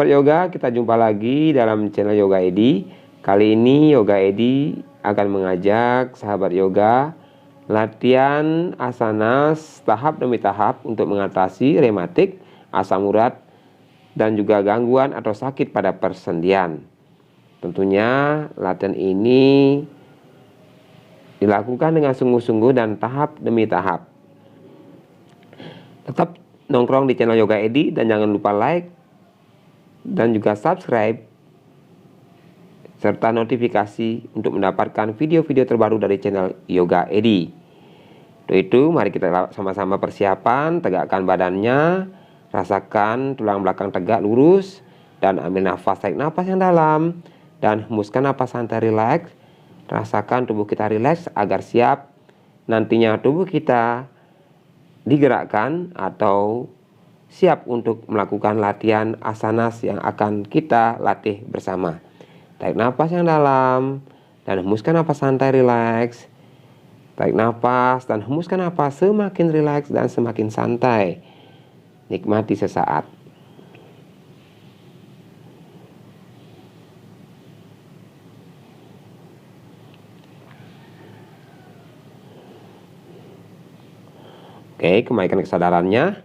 Sahabat yoga, kita jumpa lagi dalam channel Yoga Edi. Kali ini Yoga Edi akan mengajak sahabat yoga latihan asanas tahap demi tahap untuk mengatasi rematik, asam urat, dan juga gangguan atau sakit pada persendian. Tentunya latihan ini dilakukan dengan sungguh-sungguh dan tahap demi tahap. Tetap nongkrong di channel Yoga Edi dan jangan lupa like dan juga subscribe serta notifikasi untuk mendapatkan video-video terbaru dari channel Yoga Edi. Untuk itu mari kita sama-sama persiapan, tegakkan badannya, rasakan tulang belakang tegak lurus, dan ambil nafas, tarik nafas yang dalam dan hembuskan nafas santai rileks. Rasakan tubuh kita rileks agar siap nantinya tubuh kita digerakkan atau siap untuk melakukan latihan asanas yang akan kita latih bersama. Tarik nafas yang dalam dan hembuskan nafas santai rileks. Tarik nafas dan hembuskan nafas semakin rileks dan semakin santai. Nikmati sesaat. Oke, kembalikan kesadarannya.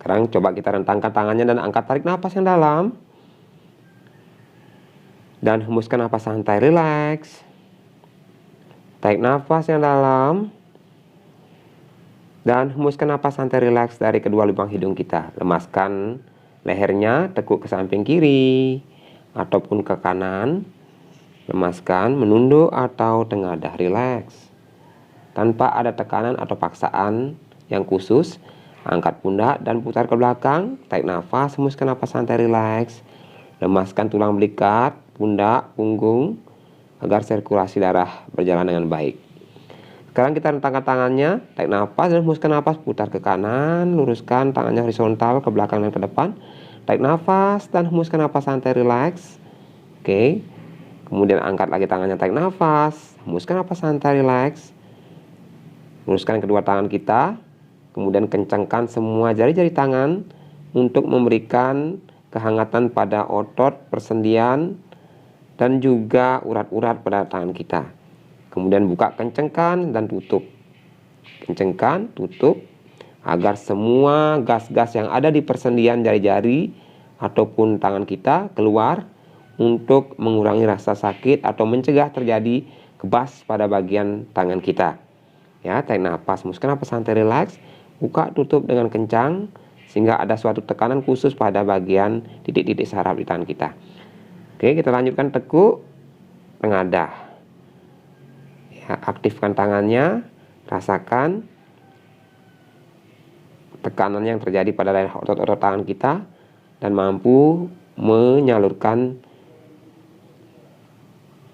Sekarang coba kita rentangkan tangannya dan angkat, tarik nafas yang dalam. Dan hembuskan nafas santai rileks. Tarik nafas yang dalam. Dan hembuskan nafas santai rileks dari kedua lubang hidung kita. Lemaskan lehernya, tekuk ke samping kiri ataupun ke kanan. Lemaskan, menunduk atau tengadah, rileks. Tanpa ada tekanan atau paksaan yang khusus. Angkat pundak dan putar ke belakang. Tarik nafas, hembuskan nafas santai rileks. Lemaskan tulang belikat, pundak, punggung agar sirkulasi darah berjalan dengan baik. Sekarang kita rentangkan tangannya, tarik nafas dan hembuskan nafas, putar ke kanan, luruskan tangannya horizontal ke belakang dan ke depan. Tarik nafas dan hembuskan nafas santai rileks. Oke. Kemudian angkat lagi tangannya, tarik nafas, hembuskan nafas santai rileks. Luruskan kedua tangan kita. Kemudian kencangkan semua jari-jari tangan untuk memberikan kehangatan pada otot persendian dan juga urat-urat pada tangan kita. Kemudian buka, kencangkan dan tutup. Kencangkan, tutup agar semua gas-gas yang ada di persendian jari-jari ataupun tangan kita keluar untuk mengurangi rasa sakit atau mencegah terjadi kebas pada bagian tangan kita. Ya, tarik nafas, hembuskan nafas santai rileks. Buka, tutup dengan kencang sehingga ada suatu tekanan khusus pada bagian titik-titik saraf di tangan kita. Oke, kita lanjutkan tekuk, tengadah. Ya, aktifkan tangannya, rasakan tekanan yang terjadi pada daerah otot-otot tangan kita dan mampu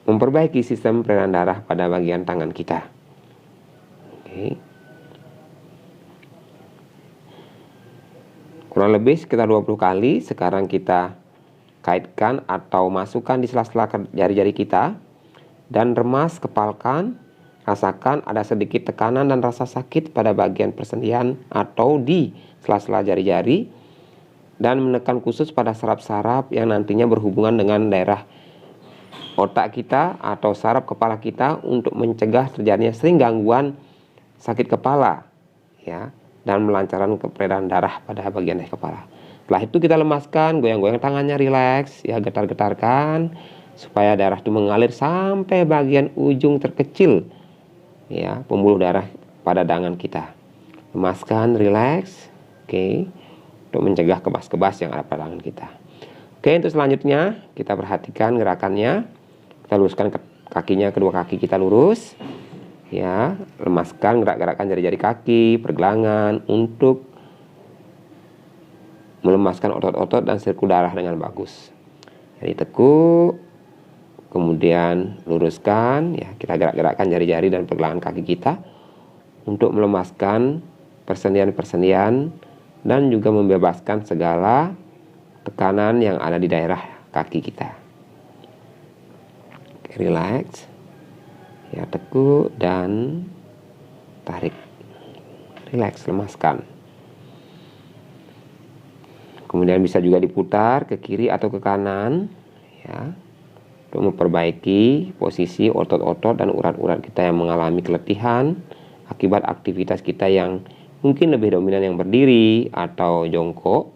memperbaiki sistem peredaran darah pada bagian tangan kita. Oke. Kurang lebih sekitar 20 kali. Sekarang kita kaitkan atau masukkan di sela-sela jari-jari kita dan remas, kepalkan. Rasakan ada sedikit tekanan dan rasa sakit pada bagian persendian atau di sela-sela jari-jari dan menekan khusus pada saraf-saraf yang nantinya berhubungan dengan daerah otak kita atau saraf kepala kita untuk mencegah terjadinya sering gangguan sakit kepala, ya, dan melancarkan peredaran darah pada bagian kepala. Setelah itu kita lemaskan, goyang-goyang tangannya rileks, ya, getar-getarkan supaya darah itu mengalir sampai bagian ujung terkecil, ya, pembuluh darah pada tangan kita. Lemaskan, rileks, oke, untuk mencegah kebas-kebas yang ada pada tangan kita. Oke, untuk selanjutnya kita perhatikan gerakannya. Kita luruskan kakinya, kedua kaki kita lurus. Ya, lemaskan, gerak-gerakkan jari-jari kaki, pergelangan untuk melemaskan otot-otot dan sirkulasi darah dengan bagus. Jadi tekuk, kemudian luruskan, ya, kita gerak-gerakkan jari-jari dan pergelangan kaki kita untuk melemaskan persendian-persendian dan juga membebaskan segala tekanan yang ada di daerah kaki kita. Oke, relax. Ya, tekuk dan tarik. Rileks, lemaskan. Kemudian bisa juga diputar ke kiri atau ke kanan, ya, untuk memperbaiki posisi otot-otot dan urat-urat kita yang mengalami keletihan akibat aktivitas kita yang mungkin lebih dominan yang berdiri atau jongkok.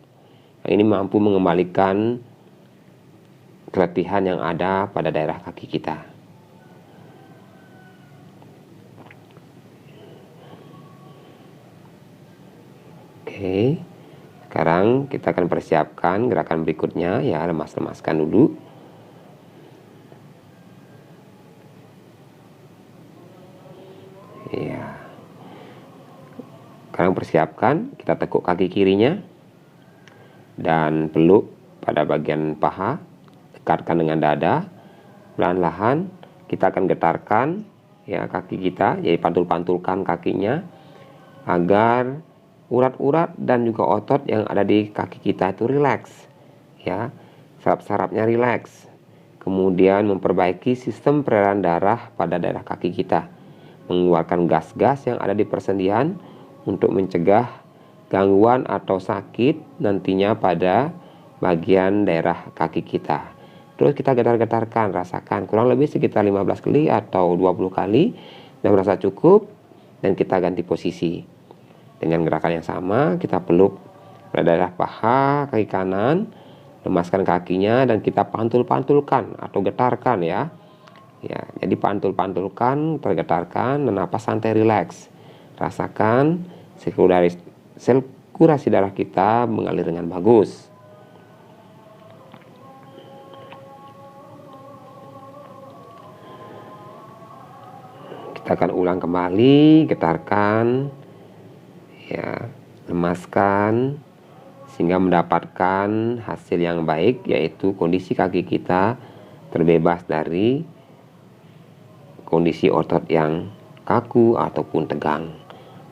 Ini mampu mengembalikan keletihan yang ada pada daerah kaki kita. Oke. Sekarang kita akan persiapkan gerakan berikutnya, ya, lemas-lemaskan dulu. Ya. Sekarang persiapkan, kita tekuk kaki kirinya dan peluk pada bagian paha, dekatkan dengan dada. Perlahan-lahan kita akan getarkan, ya, kaki kita, jadi pantul-pantulkan kakinya agar urat-urat dan juga otot yang ada di kaki kita itu rileks, ya, saraf-sarafnya rileks. Kemudian memperbaiki sistem peredaran darah pada daerah kaki kita, mengeluarkan gas-gas yang ada di persendian untuk mencegah gangguan atau sakit nantinya pada bagian daerah kaki kita. Terus kita getar-getarkan, rasakan kurang lebih sekitar 15 kali atau 20 kali dan merasa cukup, dan kita ganti posisi. Dengan gerakan yang sama, kita peluk pada daerah paha kaki kanan, lemaskan kakinya dan kita pantul-pantulkan atau getarkan, ya. Ya, jadi pantul-pantulkan, tergetarkan, dan napas santai rileks. Rasakan sirkulasi darah kita mengalir dengan bagus. Kita akan ulang kembali, getarkan, ya, lemaskan sehingga mendapatkan hasil yang baik, yaitu kondisi kaki kita terbebas dari kondisi otot yang kaku ataupun tegang.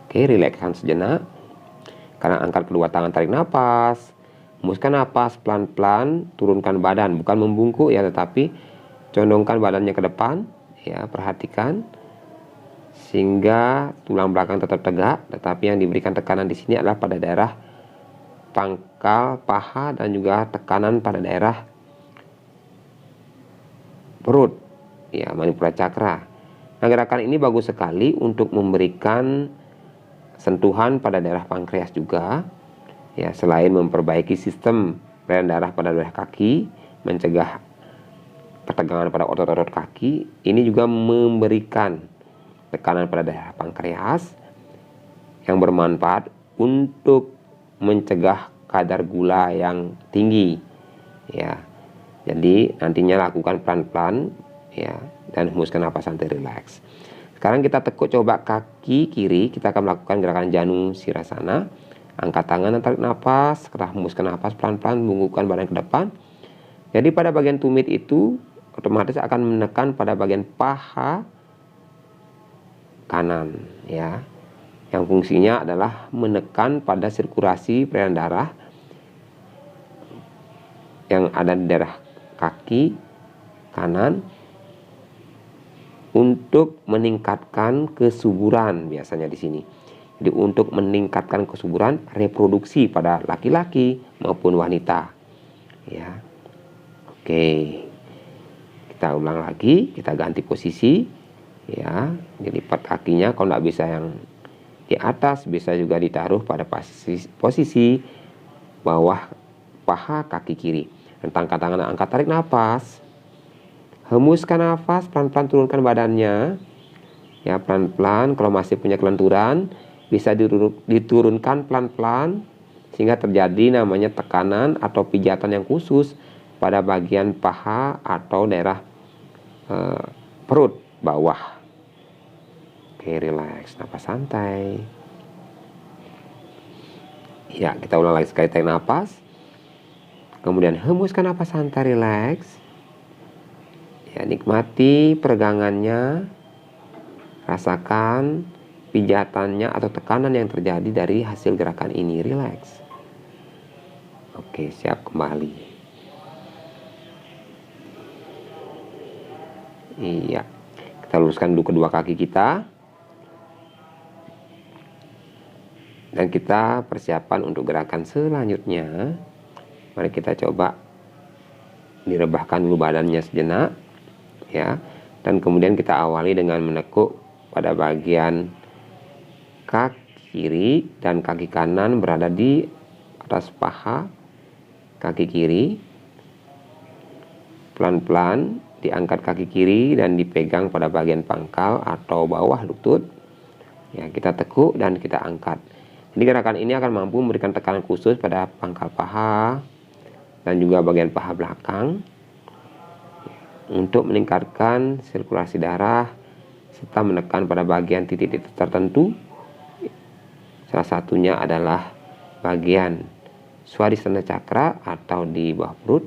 Oke, rilekskan sejenak. Karena angkat kedua tangan, tarik napas, hembuskan napas pelan-pelan, turunkan badan, bukan membungkuk, ya, tetapi condongkan badannya ke depan, ya, perhatikan sehingga tulang belakang tetap tegak, tetapi yang diberikan tekanan di sini adalah pada daerah pangkal paha dan juga tekanan pada daerah perut, ya, manipula cakra. Nah, gerakan ini bagus sekali untuk memberikan sentuhan pada daerah pankreas juga, ya, selain memperbaiki sistem peredaran darah pada daerah kaki, mencegah ketegangan pada otot-otot kaki, ini juga memberikan tekanan pada daerah pankreas yang bermanfaat untuk mencegah kadar gula yang tinggi, ya. Jadi nantinya lakukan pelan-pelan, ya, dan hembuskan napas santai rileks. Sekarang kita tekuk coba kaki kiri, kita akan melakukan gerakan Janu Sirasana. Angkat tangan dan tarik napas, setelah hembuskan napas pelan-pelan, bungkukkan badan ke depan. Jadi pada bagian tumit itu otomatis akan menekan pada bagian paha kanan, ya, yang fungsinya adalah menekan pada sirkulasi peredaran darah yang ada di daerah kaki kanan untuk meningkatkan kesuburan, biasanya di sini. Jadi untuk meningkatkan kesuburan reproduksi pada laki-laki maupun wanita, ya. Oke, kita ulang lagi, kita ganti posisi, ya. Jadi lipat kakinya, kalau nggak bisa yang di atas, bisa juga ditaruh pada posisi bawah paha kaki kiri. Rentangkan tangan, angkat, tarik nafas, hembuskan nafas, pelan-pelan turunkan badannya, ya, pelan-pelan. Kalau masih punya kelenturan, bisa diturunkan pelan-pelan sehingga terjadi namanya tekanan atau pijatan yang khusus pada bagian paha atau daerah perut bawah. Oke, relax, napas santai. Ya, kita ulang lagi sekali, tarik napas. Kemudian hembuskan napas santai, relax. Ya, nikmati peregangannya. Rasakan pijatannya atau tekanan yang terjadi dari hasil gerakan ini, relax. Oke, siap kembali. Iya. Kita luruskan dulu kedua kaki kita. Dan kita persiapan untuk gerakan selanjutnya. Mari kita coba direbahkan dulu badannya sejenak ya, dan kemudian kita awali dengan menekuk pada bagian kaki kiri dan kaki kanan berada di atas paha kaki kiri. Pelan-pelan diangkat kaki kiri dan dipegang pada bagian pangkal atau bawah lutut ya, kita tekuk dan kita angkat. Jadi gerakan ini akan mampu memberikan tekanan khusus pada pangkal paha dan juga bagian paha belakang untuk meningkatkan sirkulasi darah serta menekan pada bagian titik-titik tertentu. Salah satunya adalah bagian Swadhisthana Chakra atau di bawah perut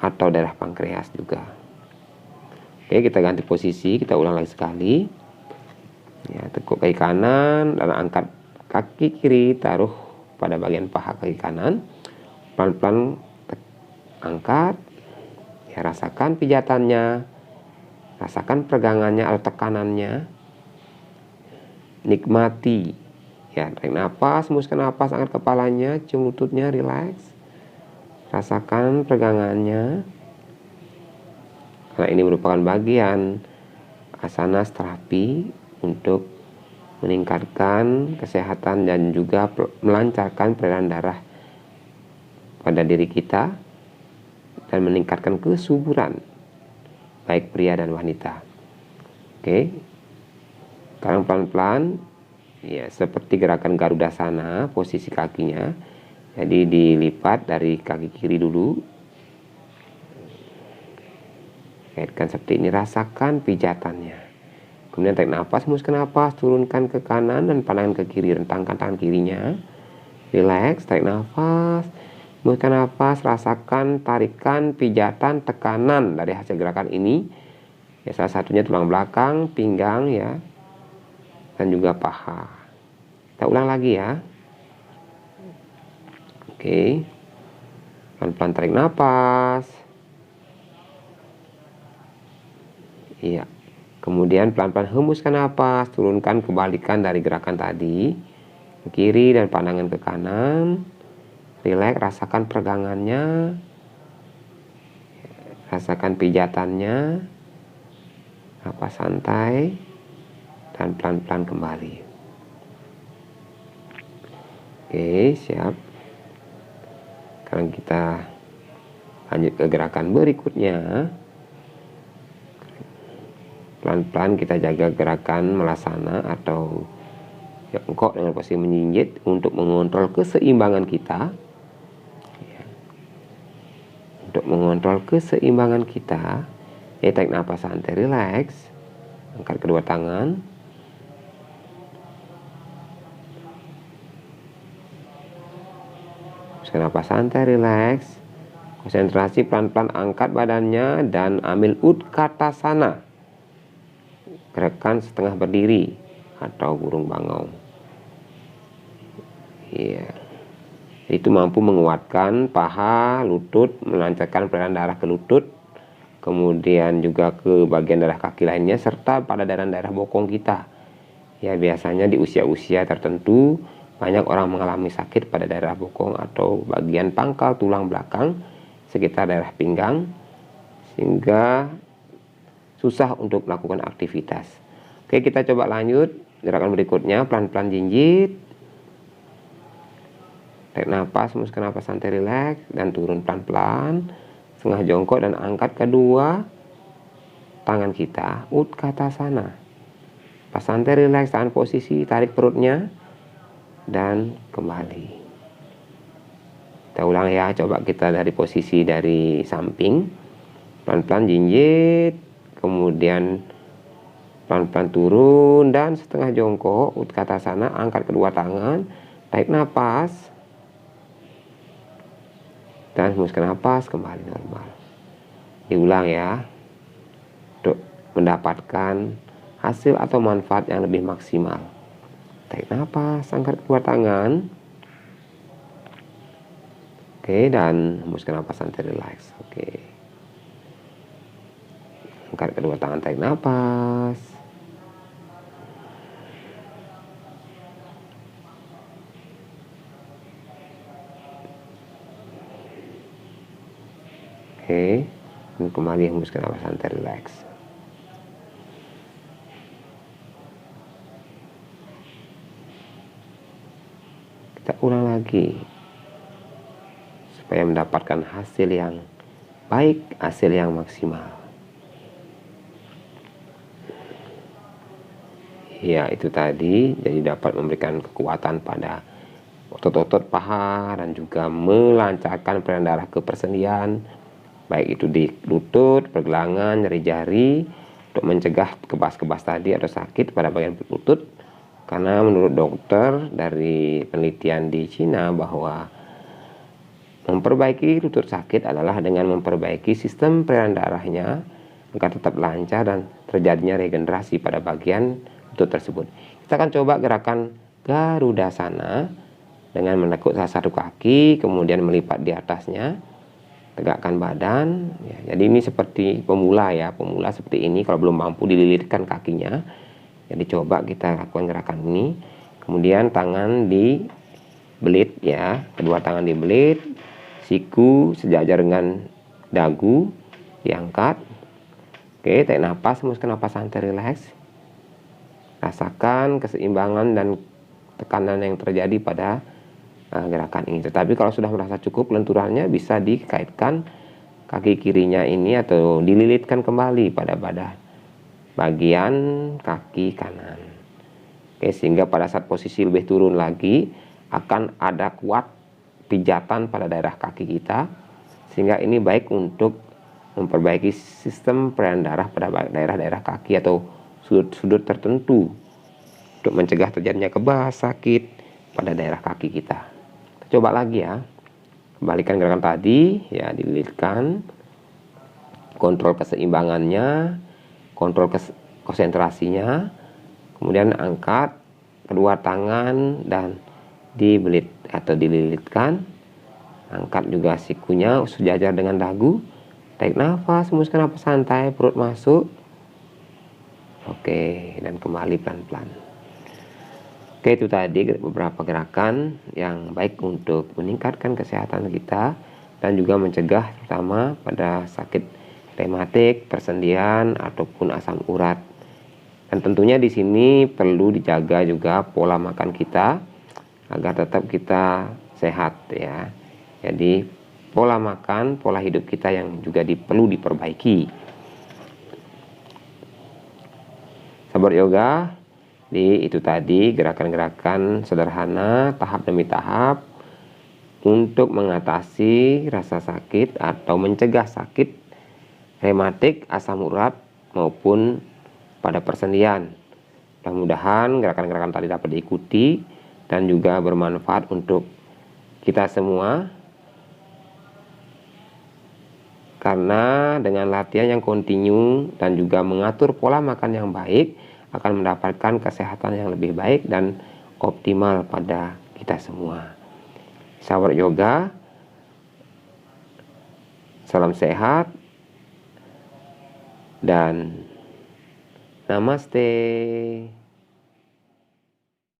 atau daerah pankreas juga. Oke, kita ganti posisi, kita ulang lagi sekali. Ya, tekuk kaki kanan dan angkat kaki kiri, taruh pada bagian paha kaki kanan. Pelan-pelan angkat. Ya, rasakan pijatannya, rasakan peregangannya atau tekanannya. Nikmati ya, tarik nafas, hembuskan nafas, angkat kepalanya, cium lututnya, rileks, rasakan peregangannya, karena ini merupakan bagian asana terapi untuk meningkatkan kesehatan dan juga melancarkan peredaran darah pada diri kita dan meningkatkan kesuburan baik pria dan wanita. Oke, sekarang pelan-pelan ya, seperti gerakan Garudasana, posisi kakinya. Jadi dilipat dari kaki kiri dulu. Kaitkan seperti ini, rasakan pijatannya. Kemudian tarik nafas, hembuskan nafas, turunkan ke kanan dan pandangkan ke kiri, rentangkan tangan kirinya. Rileks, tarik nafas, hembuskan nafas, rasakan tarikan, pijatan, tekanan dari hasil gerakan ini. Ya, salah satunya tulang belakang, pinggang ya, dan juga paha. Kita ulang lagi ya. Oke, pelan-pelan tarik nafas. Iya, kemudian pelan-pelan hembuskan nafas, turunkan, kebalikan dari gerakan tadi, ke kiri dan pandangan ke kanan. Rileks, rasakan peregangannya, rasakan pijatannya, napas santai, dan pelan-pelan kembali. Oke, siap. Sekarang kita lanjut ke gerakan berikutnya. Pelan-pelan kita jaga gerakan Malasana atau jongkok dengan posisi menjinjit untuk mengontrol keseimbangan kita. Untuk mengontrol keseimbangan kita, tarik nafas santai, rileks, angkat kedua tangan. Nafas santai, rileks, konsentrasi, pelan-pelan angkat badannya dan ambil Utkatasana, gerakan setengah berdiri atau burung bangau. Iya, itu mampu menguatkan paha, lutut, melancarkan peredaran darah ke lutut, kemudian juga ke bagian darah kaki lainnya, serta pada daerah-daerah bokong kita. Ya, biasanya di usia-usia tertentu banyak orang mengalami sakit pada daerah bokong atau bagian pangkal tulang belakang sekitar daerah pinggang, sehingga susah untuk melakukan aktivitas. Oke, kita coba lanjut gerakan berikutnya. Pelan-pelan jinjit, tarik nafas, hembuskan nafas santai, rileks, dan turun pelan-pelan, setengah jongkok, dan angkat kedua tangan kita, Utkatasana. Pas santai, rileks, tahan posisi, tarik perutnya, dan kembali. Kita ulang ya, coba kita dari posisi dari samping, pelan-pelan jinjit, kemudian pelan-pelan turun dan setengah jongkok, Utkatasana, angkat kedua tangan, tarik nafas, dan hembuskan nafas, kembali normal. Diulang ya, untuk mendapatkan hasil atau manfaat yang lebih maksimal. Tarik nafas, angkat kedua tangan. Oke, dan hembuskan nafas santai, relax. Oke. Angkat kedua tangan, tarik nafas. Oke, dan kembali hembuskan napas santai, relax. Kita ulang lagi supaya mendapatkan hasil yang baik, hasil yang maksimal. Ya, itu tadi, jadi dapat memberikan kekuatan pada otot-otot paha dan juga melancarkan peredaran darah ke persendian, baik itu di lutut, pergelangan, nyeri jari, untuk mencegah kebas-kebas tadi atau sakit pada bagian lutut. Karena menurut dokter dari penelitian di Cina bahwa memperbaiki lutut sakit adalah dengan memperbaiki sistem peredaran darahnya agar tetap lancar dan terjadinya regenerasi pada bagian lutut tersebut. Kita akan coba gerakan Garudasana dengan menekuk salah satu kaki, kemudian melipat di atasnya, tegakkan badan. Ya, jadi ini seperti pemula ya, pemula seperti ini. Kalau belum mampu dililitkan kakinya, jadi coba kita lakukan gerakan ini. Kemudian tangan di belit ya, kedua tangan di belit, siku sejajar dengan dagu diangkat. Oke, tarik nafas, hembuskan napas santai, relax. Rasakan keseimbangan dan tekanan yang terjadi pada gerakan ini. Tetapi kalau sudah merasa cukup lenturannya, bisa dikaitkan kaki kirinya ini atau dililitkan kembali pada bagian kaki kanan. Oke, sehingga pada saat posisi lebih turun lagi akan ada kuat pijatan pada daerah kaki kita, sehingga ini baik untuk memperbaiki sistem peredaran darah pada daerah-daerah kaki atau sudut-sudut tertentu untuk mencegah terjadinya kebas, sakit pada daerah kaki kita. Coba lagi ya, kembalikan gerakan tadi ya, dililitkan, kontrol keseimbangannya, kontrol konsentrasinya, kemudian angkat kedua tangan dan dibelit atau dililitkan, angkat juga sikunya sejajar dengan dagu, tarik nafas, hembuskan napas santai, perut masuk. Oke, dan kembali pelan-pelan. Oke, itu tadi beberapa gerakan yang baik untuk meningkatkan kesehatan kita dan juga mencegah terutama pada sakit rematik, persendian ataupun asam urat. Dan tentunya di sini perlu dijaga juga pola makan kita agar tetap kita sehat ya. Jadi pola makan, pola hidup kita yang juga perlu diperbaiki. Sahabat yoga, itu tadi gerakan-gerakan sederhana tahap demi tahap untuk mengatasi rasa sakit atau mencegah sakit rematik, asam urat maupun pada persendian. Mudah-mudahan gerakan-gerakan tadi dapat diikuti dan juga bermanfaat untuk kita semua, karena dengan latihan yang kontinu dan juga mengatur pola makan yang baik akan mendapatkan kesehatan yang lebih baik dan optimal pada kita semua. Sahabat yoga, salam sehat dan namaste.